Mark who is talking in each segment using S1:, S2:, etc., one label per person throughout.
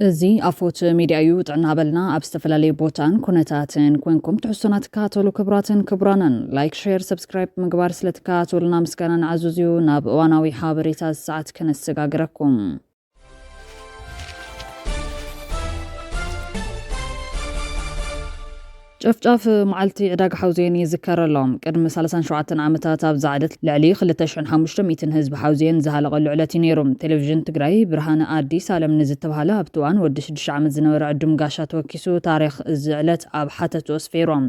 S1: እዚ ኣፎት ሚድያ እዩ ጥዕና በልና ኣብ ዝተፈላለዩ ቦታን ኩነታትን ኮንኩም ትሕሶናት ተከታተሉ ክቡራትን ክቡራንን ላይክ ሼር ሰብስክራይብ ምግባር ስለተከታተሉና ምስጋና ንዓዝዙ ናብ እዋናዊ ሓበሬታ ሰዓት ከነሰጋግረኩም ጨፍጫፍ معلتي عداق حوزين يذكر لهم قدم 37 عامታት ኣብ ዛዕደት ልዕሊ 2500 ህዝቢ حوزين ዝሃለቀ ልዕለት ነይሮም ቴሌቪዥን ትግራይ ብርሃነ አዲስ ዓለም ንዝተባሃለ ኣብትዋን ወዲ 6 ዓመት ዝነበረ ዕዱም ጋሻ ተወኪሱ ታሪክ ዝዕለት ኣብ ሓተቱ ስፌሮም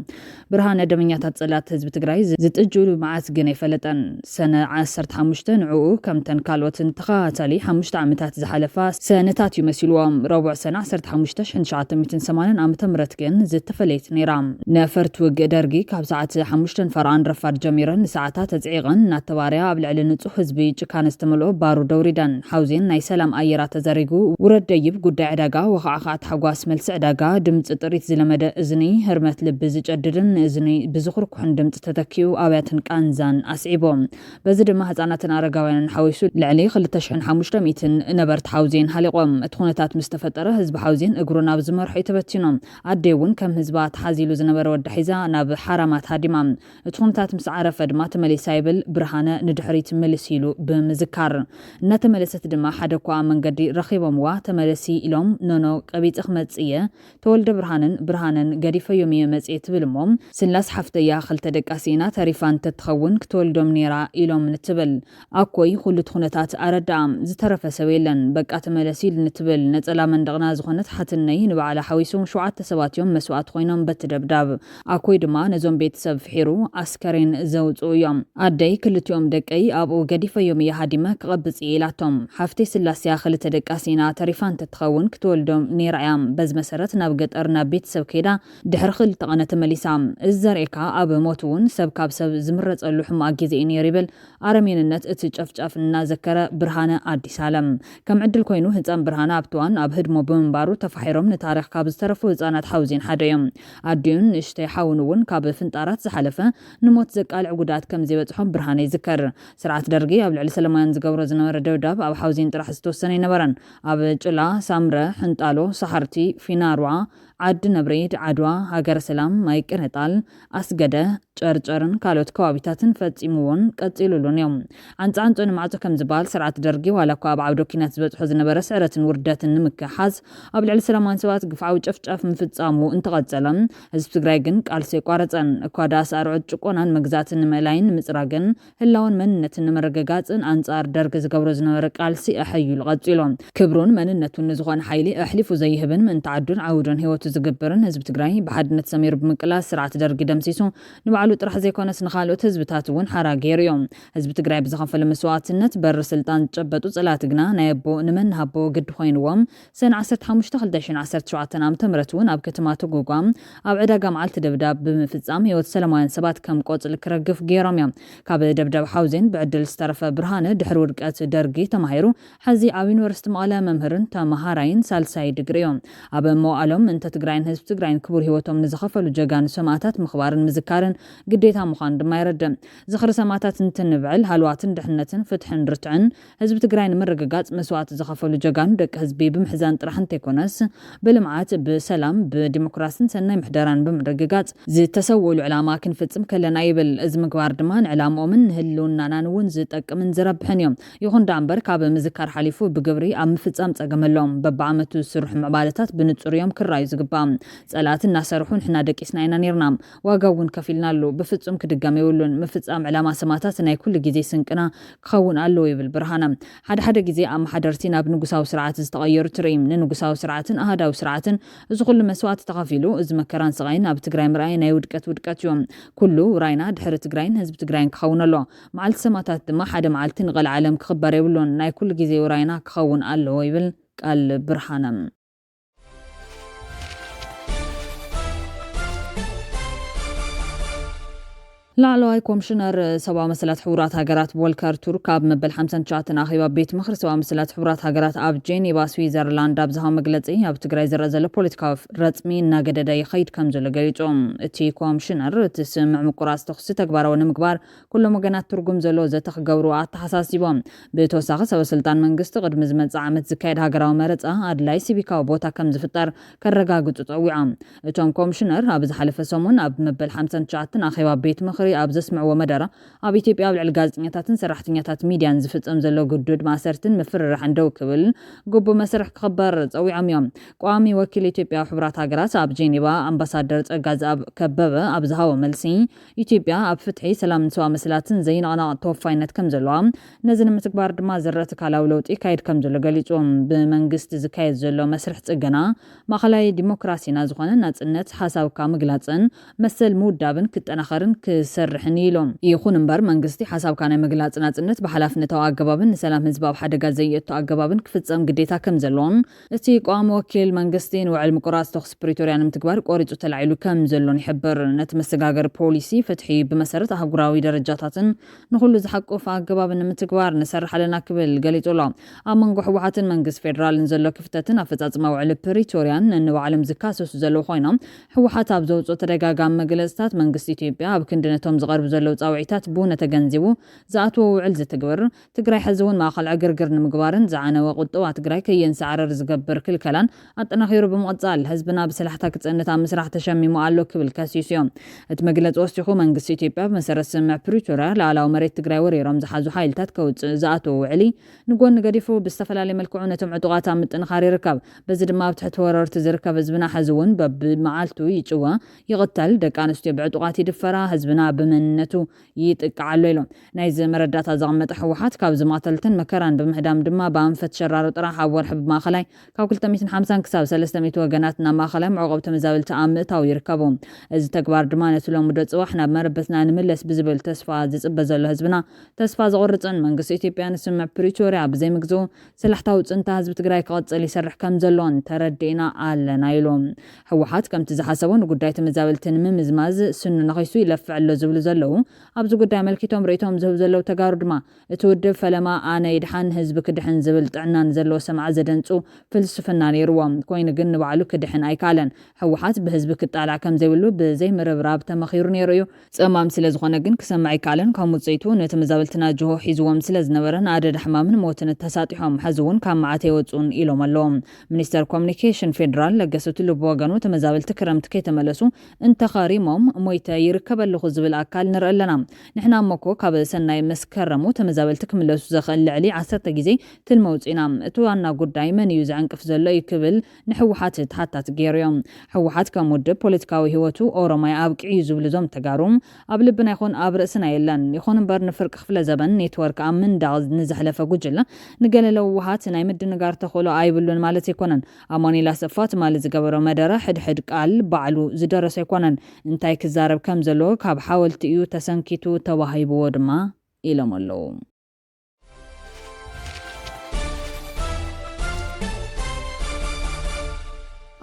S1: ብርሃነ ደመኛታት ጸላት ህዝቢ ትግራይ ዝጥጅሉ መዓት ግን ይፈለጠን ሰነ 15 ንዑ ከምተን ካልኦትን ተኸታታሊ 5 ዓመታት ዝሓለፋ ሰነታት ይመስልዎም ረቡዕ ሰነ 15 1980 ዓመተ ምህረት ግን ዝተፈለየት ነይራ ነፈርት ውግእ ደርጊ ካብ ሰዓት 5 ፈርዓን ረፋድ ጀሚረን ሰዓታት ተጽዒቀን ናተባርያ ኣብ ልዕሊ ንጹህ ህዝቢ ጭካነ ዝተመልኦ ባሩ ደውሪዳን ሓውዜን ናይ ሰላም ኣየራ ተዘሪጉ ውረድ ደይብ ጉዳይ ዕዳጋ ወኻዓኻት ሓጓስ መልሲ ዕዳጋ ድምፂ ጥሪት ዝለመደ እዝኒ ህርመት ልቢ ዝጨድድን እዝኒ ብዝኽርኩሕን ድምፂ ተተኪኡ ኣብያትን ቃንዛን ኣስዒቦም በዚ ድማ ህፃናትን ኣረጋውያንን ሓዊሱ ልዕሊ 2500 ነበርት ሓውዜን ሃሊቆም እቲ ኩነታት ምስ ተፈጠረ ህዝቢ ሓውዜን እግሩ ናብ ዝመርሑ ተበቲኖም ኣዴ እውን ከም ህዝባ ተሓዚሉ ዝነበረ ወዲ ሒዛ ናብ ሓራማት ሃዲማ እቲ ኩነታት ምስ ዓረፈ ድማ ተመሊሳ ይብል ብርሃነ ንድሕሪት መለሲሉ ብምዝካር እናተመለሰት ድማ ሓደ ኳ መንገዲ ረኺቦምዋ ተመለሲ ኢሎም ኖኖ ቀቢጽ መጽየ ተወልደ ብርሃነን ገዲፈዮም የመጽየ ትብልሞም ስላስ ሓፍተያ ክልተ ደቃሲና ተሪፋን ተትኸውን ክትወልዶም ኔራ ኢሎም ንትብል ኣኮይ ኩሉ ኩነታት ኣረዳም ዝተረፈ ሰብ የለን በቃ ተመለሲ ንትብል ነጸላ መንደቕና ዝኾነት ሓትነይ ንባዕላ ሓዊሶም 7 ሰባት እዮም መስዋዕት ኮይኖም በትደብዳብ ኣኮይ ድማ ነዞም ቤተሰብ ፍሒሩ ኣስከሬን ዘውፅኡ እዮም ኣደይ ክልቲኦም ደቀይ ኣብኡ ገዲፈዮም የሃዲመ ክቐብጽ ኢላቶም ሓፍተይ ስላስያ ክልተ ደቃሲና ተሪፋን ተትኸውን ክትወልዶም ኔራያም በዝ መሰረት ናብ ገጠር ናብ ቤተሰብ ከይዳ ድሕሪ ክልተ ቀነ ተመሊሳ እዘርኤካ ኣብ ሞት እውን ሰብ ካብ ሰብ ዝምረጸሉ ሕማቅ ግዜ ነይሩ ይብል ኣረሜንነት እቲ ጨፍጫፍ እናዘከረ ብርሃነ አዲስ ዓለም ከም ዕድል ኮይኑ ህፃን ብርሃነ ኣብትዋን ኣብ ህድሞ ብምንባሩ ተፋሒሮም ንታሪኽ ካብ ዝተረፉ ህፃናት ሓውዜን ሓደ እዮም ኣዲዩን ንእሽተይ ሓውን እውን ካብ ፍንጣራት ዝሓለፈ ንሞት ዘቃልዕ ጉዳት ከም ዘይበጽሖም ብርሃነ ይዝከር ስርዓት ደርጊ ኣብ ልዕሊ ሰለማውያን ዝገብሮ ዝነበረ ደብዳብ ኣብ ሓውዜን ጥራሕ ዝተወሰነ ይነበረን ኣብ ጭላ ሳምረ ሕንጣሎ ሰሓርቲ ፊናርዋ ዓዲ ነብሬድ ዓድዋ ሃገረ ሰላም ማይ ቅነጣል ኣስገደ ጨርጨርን ካልኦት ከባቢታትን ፈጺሙውን ቀጺሉሉን እዮም አንጻንጾ ንማዕጾ ከም ዝባል ስርዓት ደርጊ ዋላ እኳ ኣብ ዓውደ ኪናት ዝበጽሖ ዝነበረ ስዕረትን ውርደትን ንምክሓዝ ኣብ ልዕሊ ሰላማውያን ሰባት ግፍዓዊ ጨፍጫፍ ምፍጻሙ እንተቐጸለ ህዝቢ ትግራይ ግን ቃልሲ ይቋረጸን እኳ ዳስ ኣርዑት ጭቆናን መግዛትን ንምእላይን ምጽራግን ህላውን መንነትን ንምርግጋጽን አንጻር ደርጊ ዝገብሮ ዝነበረ ቃልሲ ኣሕይሉ ቀጺሎም ክብሩን መንነቱን ዝኾነ ሓይሊ ኣሕሊፉ ዘይህብን ምንታ ዓዱን ዓውዶን ህይወቱ ዝግበርን ህዝቢ ትግራይ ብሓድነት ሰሚሩ ብምቅላስ ስርዓት ደርጊ ደምሲሱ ንባዕሉ ጥራሕ ዘይኮነስ ንኻልኦት ህዝብታት እውን ሓራ ገይሩ እዮም ህዝቢ ትግራይ ብዝኸፈለ መስዋዕትነት በር ስልጣን ዝጨበጡ ጸላት ግና ናይ ኣቦ ንመን ሃቦ ግድ ኮይንዎም ሰነ 15 2017 ዓመተ ምህረት እውን ኣብ ከተማ ተጎጓም ኣብ ዕዳጋ መዓልቲ ደብዳብ ብምፍጻም ህይወት ሰላማውያን ሰባት ከም ቆጽሊ ክረግፍ ገይሮም እዮም ካብ ደብዳብ ሓውዜን ብዕድል ዝተረፈ ብርሃነ ድሕሪ ውድቀት ደርጊ ተማሂሩ ሕዚ ኣብ ዩኒቨርሲቲ መቐለ መምህርን ተማሃራይን ሳልሳይ ድግሪ እዮም ኣብ መዋእሎም እንተ ትግራይን ህዝቢ ትግራይን ክቡር ህይወቶም ንዝኸፈሉ ጀጋኑ ሰማዕታት ምኽባርን ምዝካርን ግዴታ ምዃኑ ድማ ይረድእ ዝኽሪ ሰማዕታት እንትንብዕል ሃልዋትን ድሕነትን ፍትሕን ርትዕን ህዝቢ ትግራይ ንምርግጋጽ መስዋዕቲ ዝኸፈሉ ጀጋኑ ደቂ ህዝቢ ብምሕዛን ጥራሕ እንተይኮነስ ብልምዓት ብሰላም ብዲሞክራሲን ሰናይ ምሕደራን ብምርግጋጽ ዝተሰወሉ ዕላማ ክንፍጽም ከለና ይብል እዚ ምግባር ድማ ንዕላምኦምን ንህልውናናን እውን ዝጠቅምን ዝረብሕን እዮም ይኹን ዳ እምበር ካብ ምዝካር ሓሊፉ ብግብሪ ኣብ ምፍጻም ጸገመሎም በብዓመቱ ዝስርሑ ምዕባለታት ብንጹር እዮም ክራዩ ዝግባእ ጸላት እናሰርሑ ንሕና ደቂስና ኢና ነርና ዋጋ እውን ከፊልናሉ ብፍጹም ክድጋም ይብሉን ምፍጻም ዕላማ ሰማዕታት ናይ ኩሉ ግዜ ስንቅና ክኸውን ኣለዎ ይብል ብርሃነ ሓደ ግዜ ኣብ ማሕደርቲ ናብ ንጉሳዊ ስርዓት ዝተቐየሩ ትርኢም ንንጉሳዊ ስርዓትን ኣሃዳዊ ስርዓትን እዚ ኩሉ መስዋዕት ተኸፊሉ እዚ መከራን ስቃይን ኣብ ትግራይ ምርኣይ ናይ ውድቀት እዮም ኩሉ ራይና ድሕሪ ትግራይን ህዝቢ ትግራይን ክኸውን ኣሎ መዓልቲ ሰማዕታት ድማ ሓደ መዓልቲ ንቐል ዓለም ክኽበር ይብሉን ናይ ኩሉ ግዜ ራይና ክኸውን ኣለዎ ይብል ቃል ብርሃነ ላዕለዋይ ኮሚሽነር ሰብኣዊ መሰላት ሕቡራት ሃገራት ቮልከር ቱርክ ኣብ መበል 59 ኣኼባ ቤት ምክሪ ሰብኣዊ መሰላት ሕቡራት ሃገራት ኣብ ጄኔቫ ስዊዘርላንድ ኣብ ዝሃብ መግለጺ ኣብ ትግራይ ዝረአ ዘሎ ፖለቲካዊ ረጽሚ እናገደደ ይኸይድ ከም ዘሎ ገሊጾም። እቲ ኮሚሽነር እቲ ስምምዕ ምቁራጽ ተኽሲ ተግባራዊ ንምግባር ኩሎም ወገናት ትርጉም ዘለዎ ዘተ ክገብሩ ኣተሓሳሲቦም። ብተወሳኺ ሰበስልጣን መንግስቲ ቅድሚ ዝመጽእ ዓመት ዝካየድ ሃገራዊ መረጻ ኣድላይ ሲቪካዊ ቦታ ከም ዝፍጠር ከረጋግጹ ጸዊዖም። እቶም ኮሚሽነር ኣብ ዝሓለፈ ሰሙን ኣብ መበል 59 ኣኼባ ቤት ምክሪ ኣብ ዘስምዕዎ መደረ ኣብ ኢትዮጵያ ኣብ ልዕሊ ጋዜጠኛታትን ሰራሕተኛታት ሚድያን ዝፍጸም ዘሎ ግዱድ ማሰርትን ምፍርራሕን ደው ክብል ግቡእ መስርሕ ክኽበር ጸዊዖም እዮም። ቋሚ ወኪል ኢትዮጵያ ሕቡራት ሃገራት ኣብ ጄኔቫ ኣምባሳደር ጸጋዝ ከበበ ኣብ ዝሃቦ መልሲ ኢትዮጵያ ኣብ ፍትሒ ሰላምን ሰብኣዊ መሰላትን ዘይነቕነቕ ተወፋይነት ከም ዘለዋ ነዚ ንምትግባር ድማ ዝረአ ትካላዊ ለውጢ ይካየድ ከም ዘሎ ገሊጾም። ብመንግስቲ ዝካየድ ዘሎ መስርሕ ጽገና ማእኸላይ ዲሞክራሲና ዝኾነ ናጽነት ሓሳብካ ምግላጽን መሰል ምውዳብን ክጠናኸርን ክሰርሕን ኢሎም። ይኹን እምበር መንግስቲ ሓሳብካ ናይ ምግላጽ ናጽነት ብሓላፍነታዊ ኣገባብን ንሰላም ህዝቢ ኣብ ሓደጋ ዘየእቱ ኣገባብን ክፍጸም ግዴታ ከም ዘለዎን እቲ ቋሚ ወኪል መንግስቲ ንውዕል ምቁራጽ ተኽሲ ፕሪቶርያ ንምትግባር ቆሪጹ ተላዒሉ ከም ዘሎን ይሕብር። ነቲ መሰጋገሪ ፖሊሲ ፍትሒ ብመሰረት ኣህጉራዊ ደረጃታትን ንኹሉ ዝሓቁፍ ኣገባብ ንምትግባር ንሰርሕ ኣለና ክብል ገሊጹ ኣሎ። ኣብ መንጎ ሕወሓትን መንግስቲ ፌደራልን ዘሎ ክፍተትን ኣፈጻጽማ ውዕል ፕሪቶርያን ንባዕሎም ዝካሰሱ ዘለዉ ኮይኖም ሕወሓት ኣብ ዘውፅኦ ተደጋጋሚ መግለጽታት መንግስቲ ኢትዮጵያ ኣብ ክንድነቶም ዝቐርቡ ዘለዉ ጻውዒታት ብእውነ ተገንዚቡ ዝኣትዎ ውዕል ዝትግብር ትግራይ ሕዚ እውን ማእኸል ዕግርግር ንምግባርን ዝዓነወ ቁጠባ ትግራይ ከየንሰዓረር ዝገብር ክልከላን ኣጠናኺሩ ብምቕጻል ህዝብና ብስላሕታ ክጸንት ኣብ ምስራሕ ተሸሚሙ ኣሎ ክብል ከሲሱ እዮም። እቲ መግለፂ ወሲኹ መንግስቲ ኢትዮጵያ ብመሰረት ስምምዕ ፕሪቶርያ ላዕላዊ መሬት ትግራይ ወሪሮም ዝሓዙ ሓይልታት ከውፅእ ዝኣተወ ውዕሊ ንጎኒ ገዲፉ ብዝተፈላለየ መልክዑ ነቶም ዕጡቓት ኣብ ምጥንኻር ይርከብ። በዚ ድማ ኣብ ትሕቲ ወረርቲ ዝርከብ ህዝብና ሕዚ እውን በብመዓልቱ ይጭወ ይቕተል፣ ደቂ ኣንስትዮ ብዕጡቓት ይድፈራ፣ ህዝብና ብመንነቱ ይጥቃዓሎ ኢሎም። ናይዚ መረዳእታ ዘቐመጠ ሕወሓት ካብ ዝማተልትን መከራን ብምህዳም ድማ ብኣንፈት ሸራሮ ጥራሕ ኣብ ወርሒ ብማእኸላይ ካብ 250 ክሳብ 300 ወገናት ናብ ማእኸላይ መዕቆብ ተመዛበልቲ ኣብ ምእታው ይርከቡ። እዚ ተግባር ድማ ነቲ ሎሚ ጽባሕ ናብ መረበትና ንምለስ ብዝብል ተስፋ ዝጽበ ዘሎ ህዝብና ተስፋ ዘቑርፅን መንግስቲ ኢትዮጵያ ንስምምዕ ፕሪቶርያ ብዘይምግዝኡ ስላሕታዊ ጽንታ ህዝቢ ትግራይ ክቐጽል ይሰርሕ ከም ዘሎን ተረዲእና ኣለና ኢሎም። ሕወሓት ከምቲ ዝሓሰቦ ንጉዳይ ተመዛበልቲ ንምምዝማዝ ስኑ ነኺሱ ይለፍዕ ኣሎ ዝብሉ ዘለዉ ኣብዚ ጉዳይ መልኪቶም ርእቶም ዝህብ ዘለዉ ተጋሩ ድማ እቲ ውድብ ፈለማ ኣነ ይድሓን ህዝቢ ክድሕን ዝብል ጥዕናን ዘለዎ ሰምዓ ዘደንፁ ፍልስፍና ነይርዎም ኮይኑ ግን ንባዕሉ ክድሕን ኣይካለን። ሕወሓት ብህዝቢ ክጣልዕ ከም ዘይብሉ ብዘይ ምርብራብ ተመኺሩ ነይሩ እዩ። ጸማም ስለ ዝኾነ ግን ክሰምዕ ኣይካለን። ካብ ውፅኢቱ ነተመዛበልትና ጅሆ ሒዝዎም ስለ ዝነበረ ንኣደዳ ሕማምን ሞትን ተሳጢሖም ሕዚ እውን ካብ መዓት የወፁን ኢሎም ኣለዎም። ሚኒስተር ኮሙኒኬሽን ፌደራል ለገሰ ቱሉ ብወገኑ ተመዛበልቲ ክረምቲ ከይተመለሱ እንተኸሪሞም ሞይተ ይርከበልኹ ዝብል ኣካል ንርኢ ኣለና። ንሕና እሞኮ ካብ ሰናይ መስከረሙ ተመዛበልቲ ክምለሱ ዘኽእል ልዕሊ 10 ግዜ ትልመውፂና እቲ ዋና ጉዳይ መን እዩ ዝዕንቅፍ ዘሎ እዩ ክብል ንሕወሓት ተሓታት ገይሩ እዮም። ሕወሓት ከም ውድብ ፖለቲካዊ ህይወቱ ኦሮማይ ኣብቅዕ እዩ ዝብሉ ዞም ተጋሩ ኣብ ልብና ይኹን ኣብ ርእስና የለን። ይኹን እምበር ንፍርቂ ክፍለ ዘበን ኔትወርክ ኣብ ምንዳቕ ንዘሕለፈ ጉጅለ ንገለ ለውሃት ናይ ምድንጋር ተኽእሎ ኣይብሉን ማለት ኣይኮነን። ኣማኒላ ሰፋ ትማሊ ዝገበሮ መደረ ሕድሕድ ቃል ባዕሉ ዝደረሰ ኣይኮነን። እንታይ ክዛረብ ከም ዘሎ ካብ ሓወልቲ እዩ ተሰንኪቱ ተዋሂብዎ ድማ ኢሎም ኣለዉ።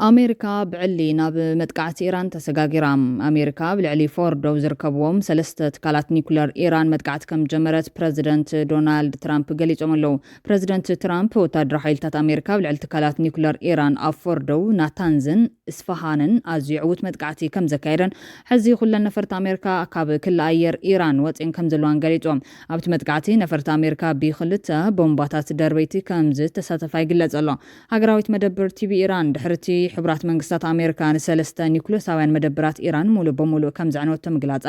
S1: ኣሜሪካ ብዕሊ ናብ መጥቃዕቲ ኢራን ተሰጋጊራ። ኣሜሪካ ብልዕሊ ፎርዶ ዝርከብዎም 3 ትካላት ኒኩለር ኢራን መጥቃዕቲ ከም ጀመረት ፕረዚደንት ዶናልድ ትራምፕ ገሊጾም ኣለዉ። ፕረዚደንት ትራምፕ ወታደራዊ ሓይልታት ኣሜሪካ ብልዕሊ ትካላት ኒኩለር ኢራን ኣብ ፎርዶ፣ ናታንዝን እስፋሃንን ኣዝዩ ዕዉት መጥቃዕቲ ከም ዘካየደን ሕዚ ኩለን ነፈርቲ ኣሜሪካ ካብ ክልል ኣየር ኢራን ወፂን ከም ዘለዋን ገሊጾም። ኣብቲ መጥቃዕቲ ነፈርቲ ኣሜሪካ ብ2 ቦምባታት ደርበይቲ ከም ዝተሳተፋ ይግለጽ ኣሎ። ሃገራዊት መደበር ቲቪ ኢራን ድሕርቲ ሕቡራት መንግስታት ኣሜሪካ ንሰለስተ ኒኩለሳውያን መደብራት ኢራን ሙሉእ በሙሉእ ከም ዘዕንወቶ ምግላጻ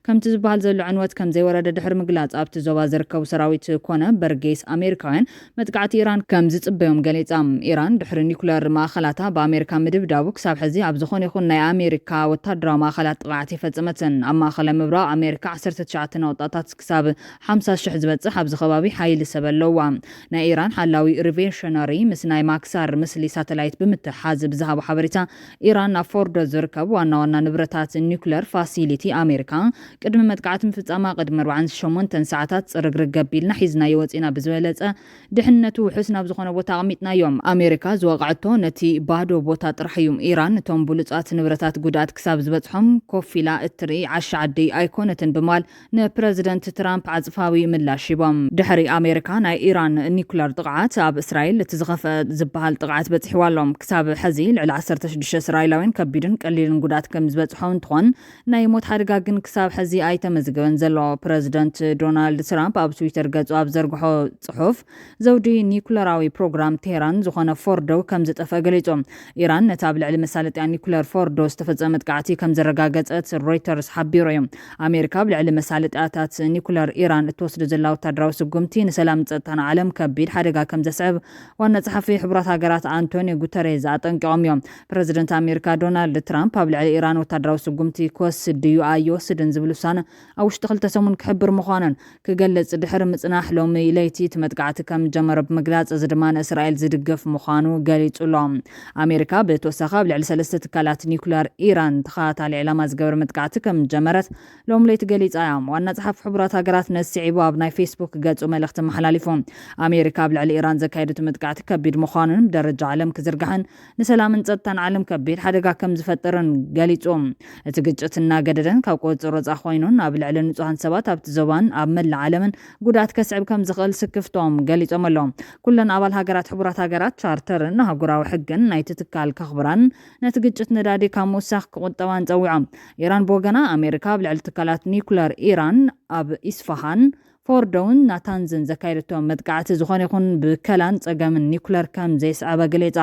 S1: ከምቲ ዝበሃል ዘሎ ዕንወት ከም ዘይወረደ ድሕሪ ምግላጽ ኣብቲ ዞባ ዝርከቡ ሰራዊት ኮነ በርጌስ ኣሜሪካውያን መጥቃዕቲ ኢራን ከም ዝጽበዮም ገሊጻ። ኢራን ድሕሪ ኒኩለር ማእኸላታ ብኣሜሪካ ምድብዳቡ ክሳብ ሕዚ ኣብ ዝኾነ ይኹን ናይ ኣሜሪካ ወታደራዊ ማእኸላት ጥቃዕቲ ይፈጽመትን። ኣብ ማእኸላይ ምብራቕ ኣሜሪካ 19 ነውጣታት ክሳብ 50,000 ዝበጽሕ ኣብዚ ከባቢ ሓይሊ ሰብ ኣለዋ። ናይ ኢራን ሓላዊ ሪቬሽነሪ ምስ ናይ ማክሳር ምስሊ ሳተላይት ብምትሓዝ ብዝሃ ብዝሃቦ ሓበሬታ ኢራን ናብ ፎርዶ ዝርከቡ ዋና ንብረታት ኒውክለር ፋሲሊቲ ኣሜሪካ ቅድሚ መጥቃዕቲ ምፍጻማ ቅድሚ 48 ሰዓታት ጽርግርግ ገቢልና ሒዝና የወፂና ብዝበለጸ ድሕነቱ ውሑስ ናብ ዝኾነ ቦታ ኣቕሚጥናዮም ኣሜሪካ ዝወቕዐቶ ነቲ ባዶ ቦታ ጥራሕ እዩ ኢራን ነቶም ብሉጻት ንብረታት ጉድኣት ክሳብ ዝበጽሖም ኮፍ ኢላ እትርኢ ዓሻ ዓዲ ኣይኮነትን ብምባል ንፕረዚደንት ትራምፕ ዓጽፋዊ ምላሽ ሂቦም ድሕሪ ኣሜሪካ ናይ ኢራን ኒውክለር ጥቕዓት ኣብ እስራኤል እቲ ዝኸፍአ ዝበሃል ጥቕዓት በፂሕዋሎም ክሳብ ሕዚ ልዕሊ 16 እስራኤላውያን ከቢድን ቀሊልን ጉድኣት ከም ዝበጽሖም እንትኾን ናይ ሞት ሓደጋ ግን ክሳብ ሕዚ ኣይተመዝገበን ዘሎ ፕረዚደንት ዶናልድ ትራምፕ ኣብ ትዊተር ገጹ ኣብ ዘርግሖ ጽሑፍ ዘውዲ ኒውክለራዊ ፕሮግራም ቴህራን ዝኾነ ፎርዶ ከም ዝጠፈ ገሊጾም ኢራን ነታ ኣብ ልዕሊ መሳለጥያ ኒውክለር ፎርዶ ዝተፈጸመ ጥቃዕቲ ከም ዘረጋገጸት ሮይተርስ ሓቢሩ እዩ ኣሜሪካ ብልዕሊ መሳለጥያታት ኒውክለር ኢራን እትወስዶ ዘላ ወታደራዊ ስጉምቲ ንሰላም ጸጥታን ዓለም ከቢድ ሓደጋ ከም ዘስዕብ ዋና ጸሓፊ ሕቡራት ሃገራት አንቶኒዮ ጉተሬዝ ኣጠንቂቖም እዮም ፕረዚደንት ኣሜሪካ ዶናልድ ትራምፕ ኣብ ልዕሊ ኢራን ወታደራዊ ስጉምቲ ክወስድ ድዩ ኣይወስድን ዝብል ውሳነ ኣብ ውሽጢ 2 ሰሙን ክሕብር ምዃኑን ክገልጽ ድሕሪ ምጽናሕ ሎሚ ለይቲ እቲ መጥቃዕቲ ከም ጀመረ ብምግላጽ እዚ ድማ ንእስራኤል ዝድገፍ ምዃኑ ገሊጹሎም ኣሜሪካ ብተወሳኺ ኣብ ልዕሊ 3 ትካላት ኒውክለር ኢራን ተኸታታሊ ዕላማ ዝገበረ መጥቃዕቲ ከም ጀመረት ሎሚ ለይቲ ገሊጻ እያ ዋና ጸሓፊ ሕቡራት ሃገራት ነስዒቡ ኣብ ናይ ፌስቡክ ገጹ መልእኽቲ መሓላሊፎም ኣሜሪካ ኣብ ልዕሊ ኢራን ዘካየደት መጥቃዕቲ ከቢድ ምዃኑን ብደረጃ ዓለም ክዝርግሕን ንሰላምን ጸጥታን ዓለም ከቢድ ሓደጋ ከም ዝፈጥርን ገሊጾም እቲ ግጭት እናገደደን ካብ ቁጽር ወጻኢ ኮይኑን ኣብ ልዕሊ ንጹሃን ሰባት ኣብቲ ዞባን ኣብ መላእ ዓለምን ጉድኣት ከስዕብ ከም ዝኽእል ስክፍቶም ገሊጾም ኣሎም ኩለን ኣባል ሃገራት ሕቡራት ሃገራት ቻርተርን ኣህጉራዊ ሕግን ናይቲ ትካል ከኽብራን ነቲ ግጭት ነዳዲ ካብ ምውሳኽ ክቁጠባን ጸዊዖም ኢራን ብወገና ኣሜሪካ ኣብ ልዕሊ ትካላት ኒውክለር ኢራን ኣብ ኢስፋሃን ፎርዶውን ናታንዝን ዘካየደቶም መጥቃዕቲ ዝኾነ ይኹን ብከላን ጸገምን ኒውክለር ከም ዘይስዕበ ገሊጻ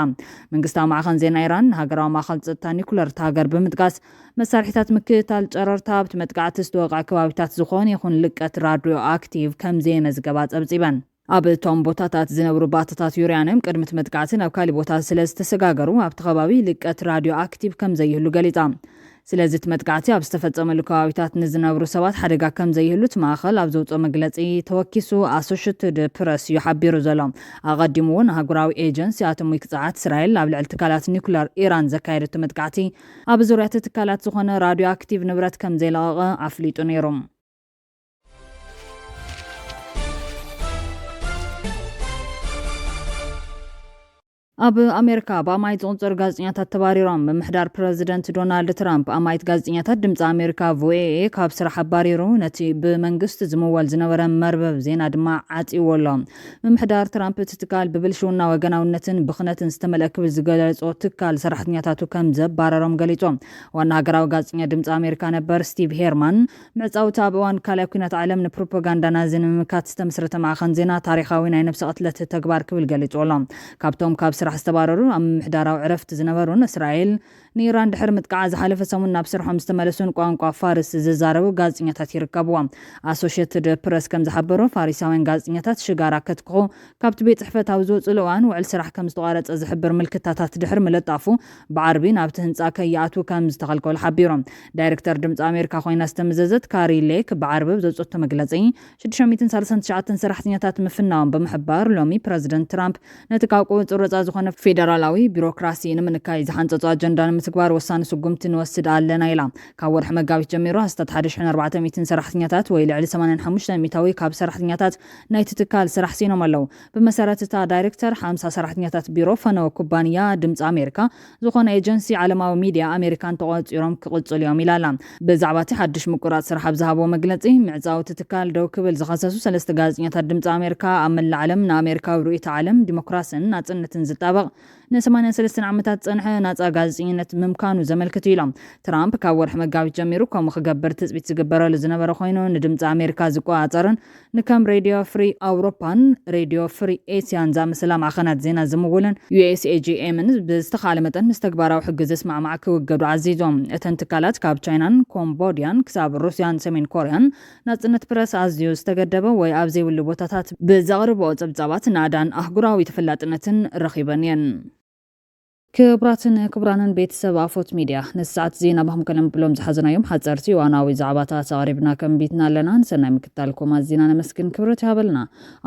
S1: መንግስታዊ ማዕኸን ዜና ኢራን ሃገራዊ ማዕኸን ጸጥታ ኒውክለር ሃገር ብምጥቃስ መሳርሒታት ምክትታል ጨረርታ ኣብቲ መጥቃዕቲ ዝተወቕዐ ከባቢታት ዝኾነ ይኹን ልቀት ራድዮ ኣክቲቭ ከም ዘየመዝገባ ጸብጺበን ኣብ እቶም ቦታታት ዝነብሩ ባትታት ዩራኒየም ቅድሚ እቲ መጥቃዕቲ ናብ ካሊእ ቦታ ስለ ዝተሰጋገሩ ኣብቲ ከባቢ ልቀት ራድዮ ኣክቲቭ ከም ዘይህሉ ገሊጻ ስለዚ እቲ መጥቃዕቲ ኣብ ዝተፈጸመሉ ከባቢታት ንዝነብሩ ሰባት ሓደጋ ከም ዘይህሉ እቲ ማእኸል ኣብ ዘውፅኦ መግለጺ ተወኪሱ ኣሶሽትድ ፕረስ እዩ ሓቢሩ ዘሎ ኣቐዲሙ እውን ኣህጉራዊ ኤጀንሲ ኣቶሚክ ጸዓት እስራኤል ኣብ ልዕሊ ትካላት ኒውክለር ኢራን ዘካየደቱ መጥቃዕቲ ኣብ ዙርያ እቲ ትካላት ዝኾነ ራድዮ ኣክቲቭ ንብረት ከም ዘይለቐቐ ኣፍሊጡ ነይሩ ኣብ ኣሜሪካ ብኣማይት ዝቁፅር ጋዜጠኛታት ተባሪሮም ብምሕዳር ፕረዚደንት ዶናልድ ትራምፕ ኣማይት ጋዜጠኛታት ድምፂ ኣሜሪካ ቪኦኤ ካብ ስራሕ ኣባሪሩ ነቲ ብመንግስቲ ዝምወል ዝነበረ መርበብ ዜና ድማ ዓፂዎ ብምሕዳር ትራምፕ እቲ ትካል ብብልሽውና ወገናውነትን ብኽነትን ዝተመልአ ክብል ዝገለጾ ትካል ሰራሕተኛታቱ ከም ዘባረሮም ገሊጾም ዋና ሃገራዊ ጋዜጠኛ ድምፂ ኣሜሪካ ነበር ስቲቭ ሄርማን ምዕፃውቲ ኣብ እዋን ካልኣይ ኩናት ዓለም ንፕሮፓጋንዳ ናዚ ንምምካት ዝተመስረተ ማዕኸን ዜና ታሪኻዊ ናይ ነብሲ ቅትለት ተግባር ክብል ገሊጾሎም ካብቶም ካብ ስራሕ ዝተባረሩ ኣብ ምሕዳራዊ ዕረፍቲ ዝነበሩን እስራኤል ንኢራን ድሕሪ ምጥቃዕ ዝሓለፈ ሰሙን ናብ ስርሖም ዝተመለሱን ቋንቋ ፋርስ ዝዛረቡ ጋዜጠኛታት ይርከብዎም ኣሶሽትድ ፕረስ ከም ዝሓበሩ ፋሪሳውያን ጋዜጠኛታት ሽጋራ ከትክኹ ካብቲ ቤት ጽሕፈት ኣብ ዝወፅሉ እዋን ውዕል ስራሕ ከም ዝተቋረፀ ዝሕብር ምልክታታት ድሕሪ ምልጣፉ ብዓርቢ ናብቲ ህንፃ ከይኣትዉ ከም ዝተኸልከሉ ሓቢሮም ዳይሬክተር ድምፂ ኣሜሪካ ኮይና ዝተመዘዘት ካሪ ሌክ ብዓርቢ ዘውፅቶ መግለፂ 639 ሰራሕተኛታት ምፍናዎም ብምሕባር ሎሚ ፕረዚደንት ትራምፕ ነቲ ካብ ቁፅር ወፃኢ ዝኾነ ፌደራላዊ ቢሮክራሲ ንምንካይ ዝሓንፀፁ ኣጀንዳ ንምትግባር ወሳኒ ስጉምቲ ንወስድ ኣለና ኢላ ካብ ወርሒ መጋቢት ጀሚሩ ሃስታት 1400 ሰራሕተኛታት ወይ ልዕሊ 85 ሚታዊ ካብ ሰራሕተኛታት ናይቲ ትካል ስራሕ ሲኖም ኣለው ብመሰረት እታ ዳይሬክተር 50 ሰራሕተኛታት ቢሮ ፈነወ ኩባንያ ድምፂ ኣሜሪካ ዝኾነ ኤጀንሲ ዓለማዊ ሚድያ ኣሜሪካን ተቆፂሮም ክቕፅሉ እዮም ኢላላ ብዛዕባ እቲ ሓድሽ ምቁራፅ ስራሕ ኣብ ዝሃቦ መግለፂ ምዕፃውቲ ትካል ደው ክብል ዝኸሰሱ 3 ጋዜጠኛታት ድምፂ ኣሜሪካ ኣብ መላእ ዓለም ንኣሜሪካዊ ርእይቶ ዓለም ዲሞክራሲን ናጽነትን ዝጣበቕ ን83 ዓመታት ፀንሐ ናጻ ጋዜጠኝነት ምምካኑ ዘመልክቱ ኢሎም ትራምፕ ካብ ወርሒ መጋቢት ጀሚሩ ከም ክገብር ትፅቢት ዝግበረሉ ዝነበረ ኮይኑ ንድምፂ ኣሜሪካ ዝቆፃፀርን ንከም ሬድዮ ፍሪ ኣውሮፓን ሬድዮ ፍሪ ኤስያን ዝኣመሰላ ማዕኸናት ዜና ዝምውልን USAGMን ብዝተኻለ መጠን ምስ ተግባራዊ ሕጊ ዘስማዕማዕ ክውገዱ ዓዚዞም እተን ትካላት ካብ ቻይናን ኮምቦድያን ክሳብ ሩስያን ሰሜን ኮርያን ናጽነት ፕረስ ኣዝዩ ዝተገደበ ወይ ኣብ ዘይብሉ ቦታታት ብዘቕርብኦ ፀብጻባት ናዳን ኣህጉራዊ ተፈላጥነትን ረኺበን እየን ክብራንን ቤተሰብ አፎት ሚዲያ ነሳዓት ዜና ባህምከለም ብሎም ዝሓዘናዮም ሓፀርቲ ዋናዊ ዛዕባታት አቅሪብና ከምቢትና ኣለና ንሰናይ ምክታልኩም አዚና ነመስግን ክብረት ያበልና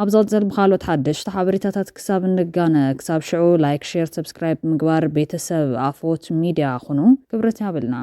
S1: ኣብዛል ብኻሎት ሓደሽቲ ሓበሬታታት ክሳብ እንጋነ ክሳብ ሽዑ ላይክ ሼር ሰብስክራይብ ምግባር ቤተሰብ አፎት ሚዲያ ኹኑ ክብረት ያበልና